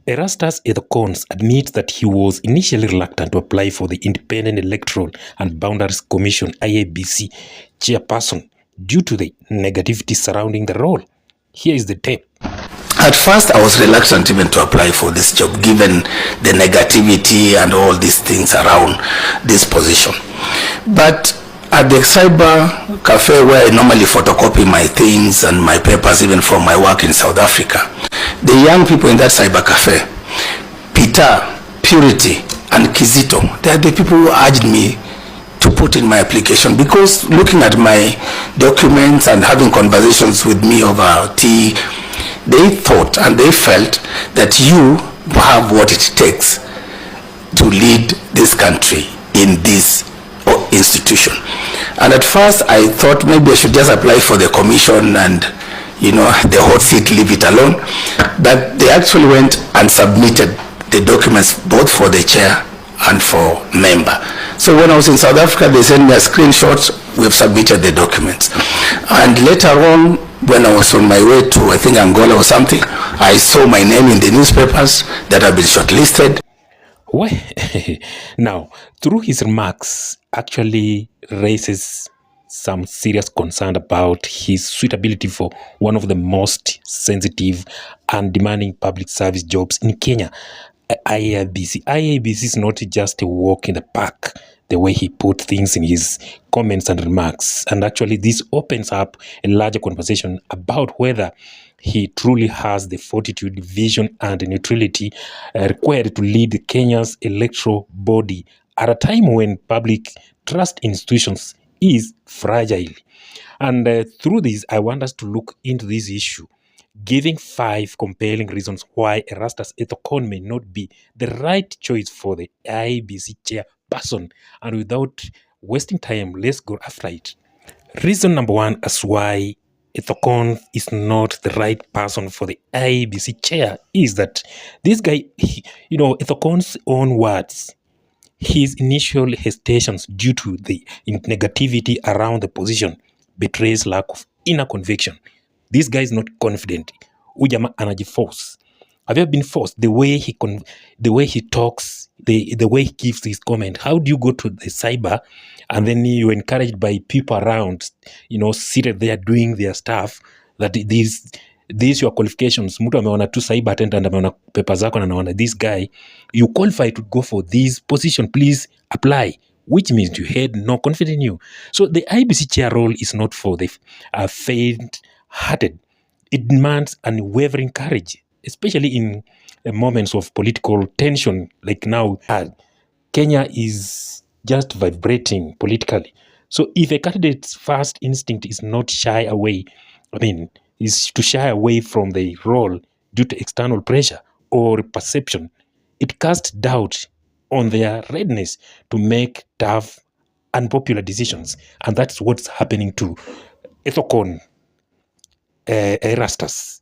Erastus Ethokon'S admits that he was initially reluctant to apply for the Independent Electoral and Boundaries Commission (Iebc) chairperson due to the negativity surrounding the role. Here is the tape. At first, I was reluctant even to apply for this job, given the negativity and all these things around this position. But at the cyber cafe where I normally photocopy my things and my papers, even from my work in South Africa, the young people in that cyber cafe, Peter, Purity, and Kizito, they are the people who urged me to put in my application, because looking at my documents and having conversations with me over tea, they thought and they felt that you have what it takes to lead this country in this institution. And at first I thought maybe I should just apply for the commission and, you know, the hot seat, leave it alone. But they actually went and submitted the documents both for the chair and for member. So when I was in South Africa, they sent me a screenshot. We've submitted the documents. And later on, when I was on my way to, I think, Angola or something, I saw my name in the newspapers that I've been shortlisted. Well, now, through his remarks, actually raises some serious concern about his suitability for one of the most sensitive and demanding public service jobs in Kenya, Iebc. Iebc is not just a walk in the park, the way he put things in his comments and remarks. And actually, this opens up a larger conversation about whether he truly has the fortitude, vision, and neutrality required to lead Kenya's electoral body at a time when public trust in institutions is fragile. And through this, I want us to look into this issue, giving 5 compelling reasons why Erastus Ethokon may not be the right choice for the IEBC chairperson. And without wasting time, let's go after it. Reason number 1 as why Ethokon is not the right person for the IEBC chair is that this guy, Ethokon's own words, his initial hesitations due to the negativity around the position betrays lack of inner conviction. This guy is not confident. Ujama anajiforce. Have you ever been forced? The way he talks, the way he gives his comment. How do you go to the cyber and then you're encouraged by people around, seated there doing their stuff, that these your qualifications. Mtu ameona tu cyber attendant, ameona paper zako na anaona this guy, you qualify to go for this position, please apply. Which means you had no confidence in you. So the IBC chair role is not for the faint-hearted. It demands unwavering courage, especially in moments of political tension like now. Kenya is just vibrating politically. So if a candidate's first instinct is not is to shy away from the role due to external pressure or perception, it casts doubt on their readiness to make tough, unpopular decisions. And that's what's happening to Ethokon, Erastus.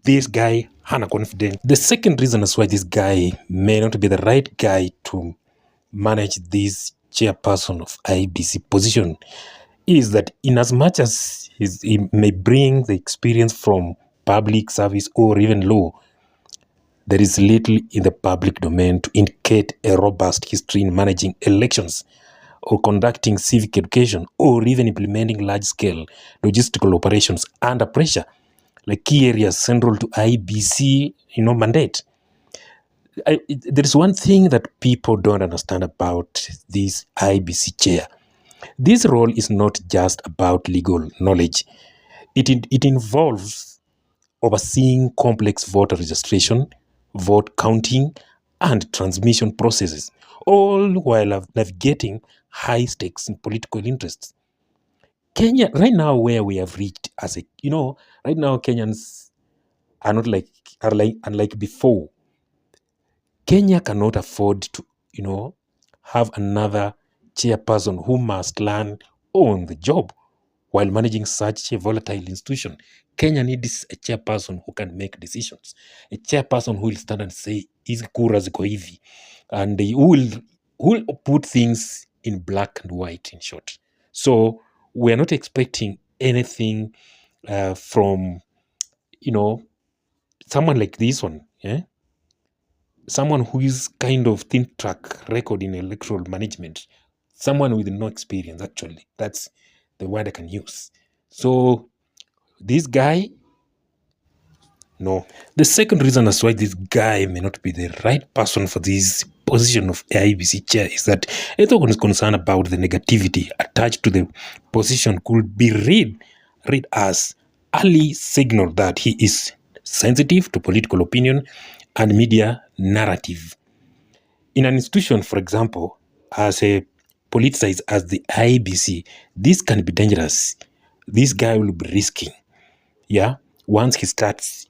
This guy hana confident. The second reason is why this guy may not be the right guy to manage this chairperson of IBC position is that in as much as he may bring the experience from public service or even law, there is little in the public domain to indicate a robust history in managing elections or conducting civic education or even implementing large-scale logistical operations under pressure, like key areas central to IBC, mandate. There is one thing that people don't understand about this IBC chair. This role is not just about legal knowledge. It involves overseeing complex voter registration, vote counting, and transmission processes, all while navigating high stakes in political interests. Kenya, right now, where we have reached right now Kenyans are not unlike before. Kenya cannot afford to, have another chairperson who must learn on the job while managing such a volatile institution. Kenya needs a chairperson who can make decisions, a chairperson who will stand and say, hizi kura ziko hivi, and who will put things in black and white, in short. So we are not expecting anything from, someone like this one, someone who is kind of thin track record in electoral management, someone with no experience, actually. That's the word I can use. So this guy, no. The second reason as why this guy may not be the right person for this position of Iebc chair is that Ethokon's concern about the negativity attached to the position could be read as early signal that he is sensitive to political opinion and media narrative. In an institution, for example, as a politicized as the Iebc, this can be dangerous. This guy will be risking, once he starts,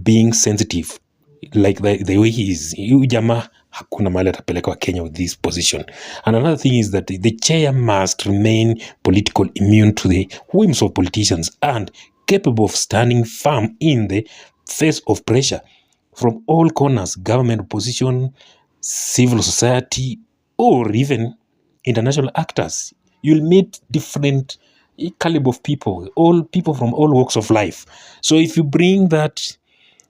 being sensitive like the way he is. Huyu jamaa hakuna mahali atapeleka wa Kenya with this position. And another thing is that the chair must remain political immune to the whims of politicians and capable of standing firm in the face of pressure from all corners, government, opposition, civil society, or even international actors. You'll meet different caliber of people, all people from all walks of life. So if you bring that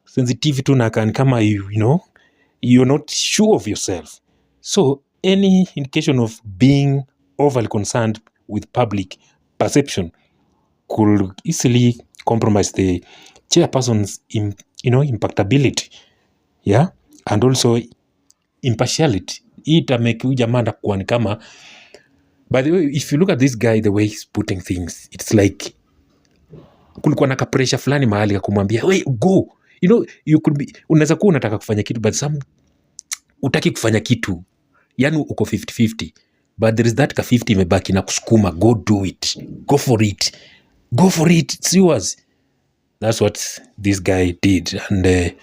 sensitivity na kama you're not sure of yourself, so any indication of being overly concerned with public perception could easily compromise the chairperson's impactability, and also impartiality. Itamake huyu jamaa ndakuwa ni kama, by the way, if you look at this guy, the way he's putting things, it's like kulikuwa na kapresha fulani mahali ya kumwambia we go, you could be, unaweza kuwa unataka kufanya kitu but utaki kufanya kitu, yani uko 50-50, but there is that ka 50 imebaki na kusukuma, go do it, go for it, it's yours. That's what this guy did, and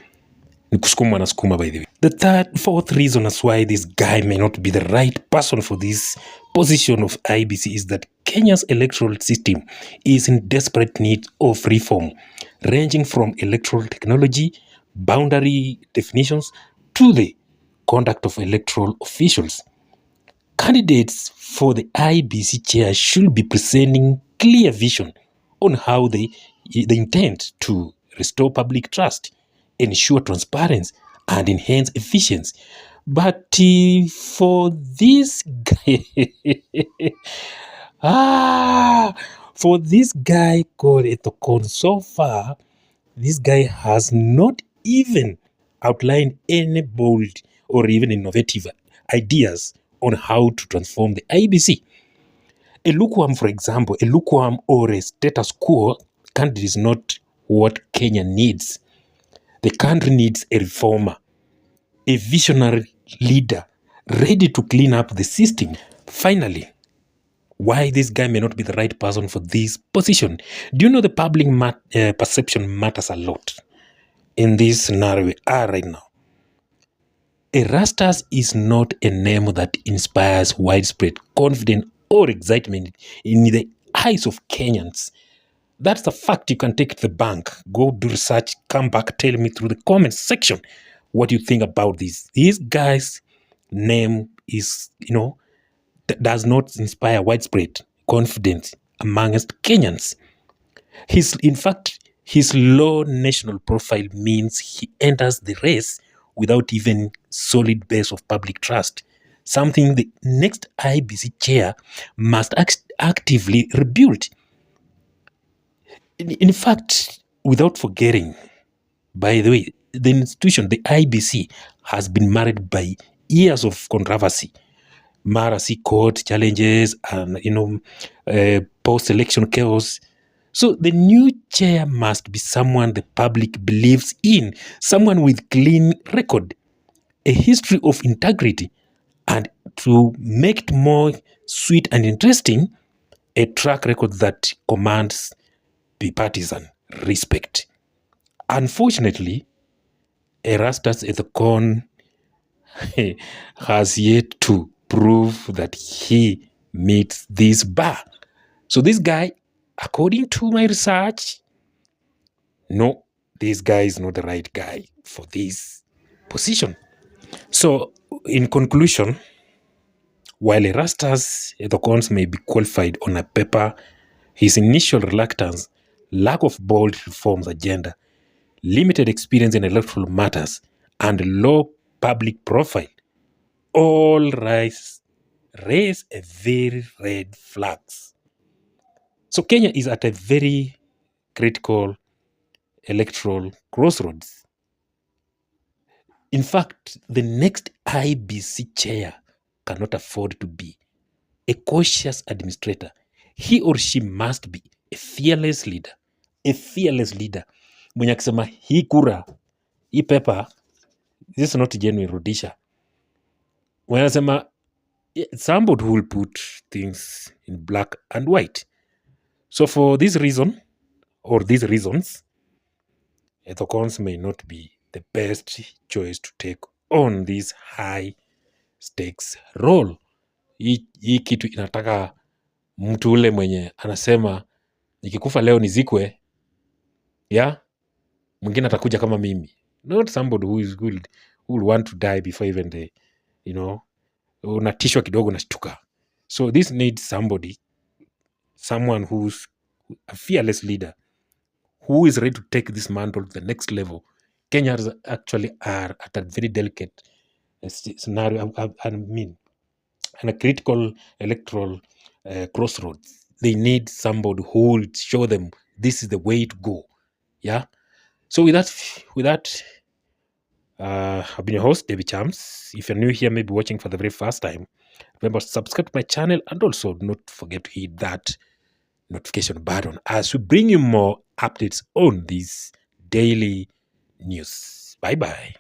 kusukuma na sukuma, by the way. The fourth reason as why this guy may not be the right person for this position of Iebc is that Kenya's electoral system is in desperate need of reform, ranging from electoral technology, boundary definitions, to the conduct of electoral officials. Candidates for the Iebc chair should be presenting clear vision on how they intend to restore public trust, ensure transparency, and enhance efficiency. But for this guy, for this guy called Ethokon, so far, this guy has not even outlined any bold or even innovative ideas on how to transform the Iebc. A lukewarm, for example, or a status quo candidate is not what Kenya needs. The country needs a reformer, a visionary leader, ready to clean up the system. Finally, why this guy may not be the right person for this position. Do you know the public perception matters a lot in this scenario we are right now? Erastus is not a name that inspires widespread confidence or excitement in the eyes of Kenyans. That's the fact. You can take it to the bank. Go do research, come back, tell me through the comments section what you think about this. This guy's name is, does not inspire widespread confidence amongst Kenyans. His low national profile means he enters the race without even solid base of public trust, something the next Iebc chair must actively rebuild. In fact, without forgetting, by the way, the institution, the Iebc, has been marred by years of controversy, Marasi court challenges, and post-election chaos. So the new chair must be someone the public believes in, someone with clean record, a history of integrity, and to make it more sweet and interesting, a track record that commands bipartisan respect. Unfortunately, Erastus Ethokon has yet to prove that he meets this bar. So this guy, according to my research, no, this guy is not the right guy for this position. So in conclusion, while Erastus Ethokon'S may be qualified on a paper, his initial reluctance, lack of bold reforms agenda, limited experience in electoral matters, and low public profile all raise a very red flags. So Kenya is at a very critical electoral crossroads. In fact, the next IEBC chair cannot afford to be a cautious administrator. He or she must be a fearless leader. A fearless leader. Mwenye akisema hii kura, hii paper, this is not genuine Rudisha. Mwenye anasema somebody who will put things in black and white. So for this reason, or these reasons, Ethokon'S may not be the best choice to take on this high stakes role. Hii kitu inataka mtu ule mwenye anasema nikikufa leo nizikwe, mwingine atakuja kama mimi. Not somebody who will want to die before even the, unatishwa kidogo na shtuka. So this needs someone who's a fearless leader, who is ready to take this mantle to the next level. Kenyans actually are at a very delicate scenario, and a critical electoral crossroads. They need somebody who will show them this is the way to go. So with that, I've been your host, David Chams. If you're new here, maybe watching for the very first time, remember to subscribe to my channel and also do not forget to hit that notification button as we bring you more updates on these daily news. Bye-bye.